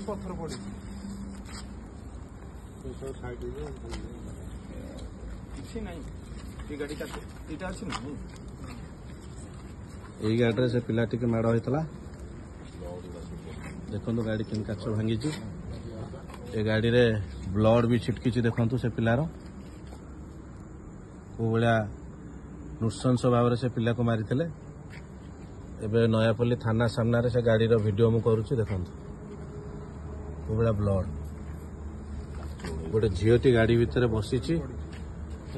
पत्थर पड़े କିଛି ନାହିଁ ଏ ଗାଡ଼ିଟା ଏଇଟା ଅଛି ନା ଏଇ ଗାଡ଼ିରେ ସେ ପିଲାଟିକି ମାଡ଼ ହୋଇଥିଲା। ଦେଖନ୍ତୁ ଗାଡ଼ି କେମିତି କାଚ ଭାଙ୍ଗିଛି। ଏ ଗାଡ଼ିରେ ବ୍ଲଡ୍ ବି ଛିଟକିଛି। ଦେଖନ୍ତୁ ସେ ପିଲାର କୋଉ ଭଳିଆ ନୃଶଂସ ଭାବରେ ସେ ପିଲାକୁ ମାରିଥିଲେ। ଏବେ ନୟାପଲ୍ଲୀ ଥାନା ସାମ୍ନାରେ ସେ ଗାଡ଼ିର ଭିଡିଓ ମୁଁ କରୁଛି। ଦେଖନ୍ତୁ କୋଉ ଭଳିଆ ବ୍ଲଡ୍। ଗୋଟେ ଝିଅଟି ଗାଡ଼ି ଭିତରେ ବସିଛି।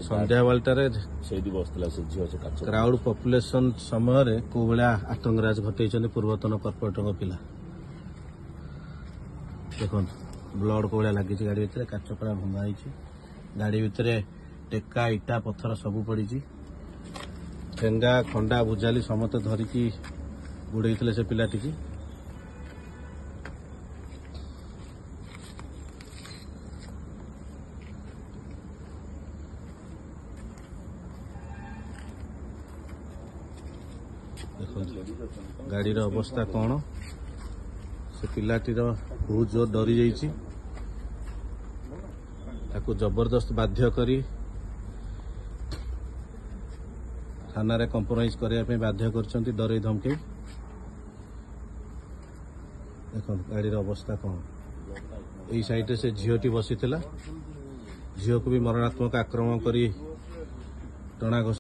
ସନ୍ଧ୍ୟା ବେଳଟାରେ ସେଇଠି ବସିଥିଲା ସେ ଝିଅ। କ୍ରାଉଡ ପପୁଲେସନ ସମୟରେ କୋଉ ଭଳିଆ ଆତଙ୍କରାଜ ଘଟେଇଛନ୍ତି ପୂର୍ବତନ କର୍ପୋରେଟଙ୍କ ପିଲା। ଦେଖନ୍ତୁ ବ୍ଲଡ୍ କୋଉ ଭଳିଆ ଲାଗିଛି ଗାଡ଼ି ଭିତରେ। କାଚ ପୁରା ଭଙ୍ଗା ହେଇଛି। ଗାଡ଼ି ଭିତରେ ଟେକା ଇଟା ପଥର ସବୁ ପଡ଼ିଛି। ଠେଙ୍ଗା ଖଣ୍ଡା ଭୁଜାଲି ସମସ୍ତେ ଧରିକି ବୁଡେଇଥିଲେ ସେ ପିଲାଟିକି। ଗାଡ଼ିର ଅବସ୍ଥା କ'ଣ? ସେ ପିଲାଟିର ବହୁତ ଜୋର ଡରି ଯାଇଛି। ତାକୁ ଜବରଦସ୍ତ ବାଧ୍ୟ କରି ଥାନାରେ କମ୍ପ୍ରମାଇଜ କରିବା ପାଇଁ ବାଧ୍ୟ କରିଛନ୍ତି, ଡରେଇ ଧମକେଇ। ଦେଖନ୍ତୁ ଗାଡ଼ିର ଅବସ୍ଥା କ'ଣ। ଏଇ ସାଇଡରେ ସେ ଝିଅଟି ବସିଥିଲା। ଝିଅକୁ ବି ମରଣାତ୍ମକ ଆକ୍ରମଣ କରି ଟଣା